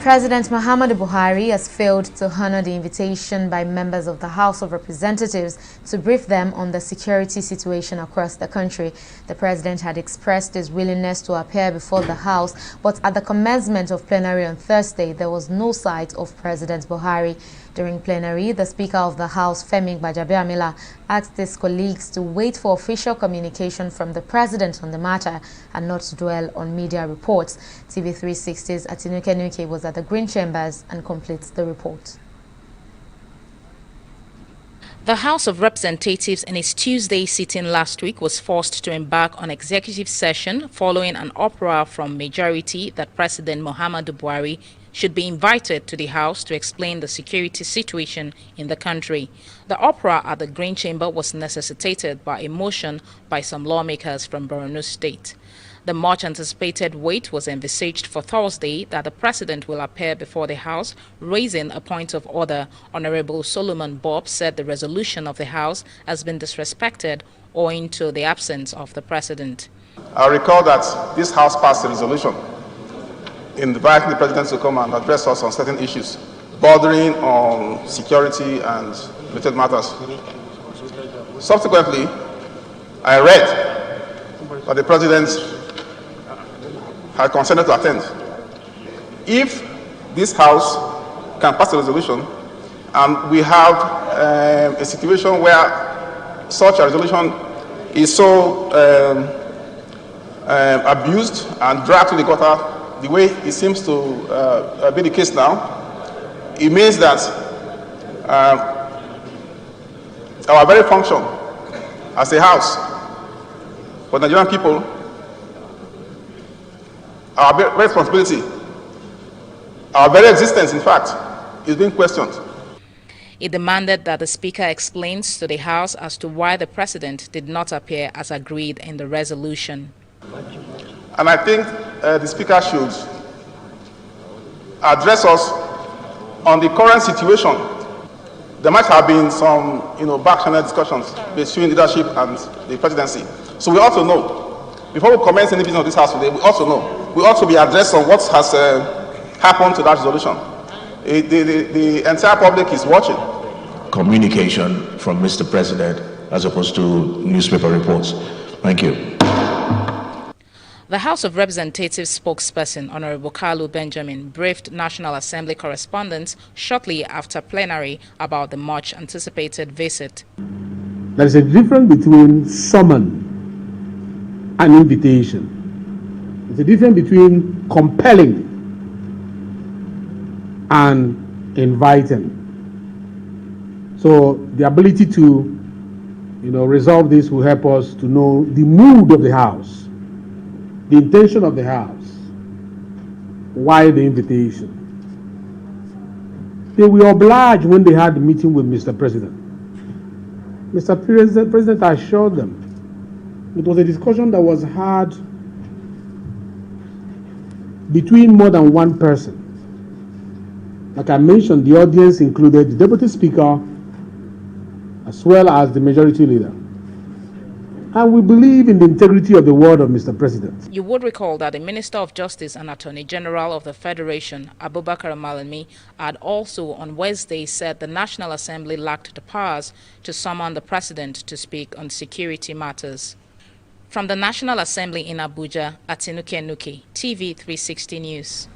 President Muhammadu Buhari has failed to honor the invitation by members of the House of Representatives to brief them on the security situation across the country. The president had expressed his willingness to appear before the House, but at the commencement of plenary on Thursday, there was no sight of President Buhari. During plenary, the Speaker of the House, Femi Gbajabiamila, asked his colleagues to wait for official communication from the president on the matter and not to dwell on media reports. TV 360's Atinuke Nuke was at the Green Chambers and completes the report. The House of Representatives in its Tuesday sitting last week was forced to embark on executive session following an uproar from majority that President Muhammadu Buhari should be invited to the House to explain the security situation in the country. The uproar at the Green Chamber was necessitated by a motion by some lawmakers from Borno State. The much-anticipated wait was envisaged for Thursday that the president will appear before the House, raising a point of order. Honorable Solomon Bob said the resolution of the House has been disrespected owing to the absence of the president. I recall that this House passed a resolution inviting the president to come and address us on certain issues bordering on security and related matters. Subsequently, I read that the president had consented to attend. If this House can pass a resolution and we have a situation where such a resolution is so abused and dragged to the gutter the way it seems to be the case now, it means that our very function as a House for Nigerian people, our very responsibility, our very existence, in fact, is being questioned. It demanded that the Speaker explains to the House as to why the President did not appear as agreed in the resolution. And I think the Speaker should address us on the current situation. There might have been some, back-channel discussions between leadership and the presidency. So we ought to know, before we commence any business of this House today, we ought to know. We ought to be addressed on what has happened to that resolution. The entire public is watching. Communication from Mr. President as opposed to newspaper reports. Thank you. The House of Representatives spokesperson, Honorable Kalu Benjamin, briefed National Assembly correspondents shortly after plenary about the much-anticipated visit. There is a difference between summon and invitation. There's a difference between compelling and inviting. So the ability to, resolve this will help us to know the mood of the House, the intention of the House, why the invitation. They were obliged when they had the meeting with Mr. President. Mr. President assured them it was a discussion that was had between more than one person. Like I mentioned, the audience included the Deputy Speaker as well as the Majority Leader. And we believe in the integrity of the word of Mr. President. You would recall that the Minister of Justice and Attorney General of the Federation, Abubakar Malami, had also on Wednesday said the National Assembly lacked the powers to summon the President to speak on security matters. From the National Assembly in Abuja, Atinuke Nuke, TV 360 News.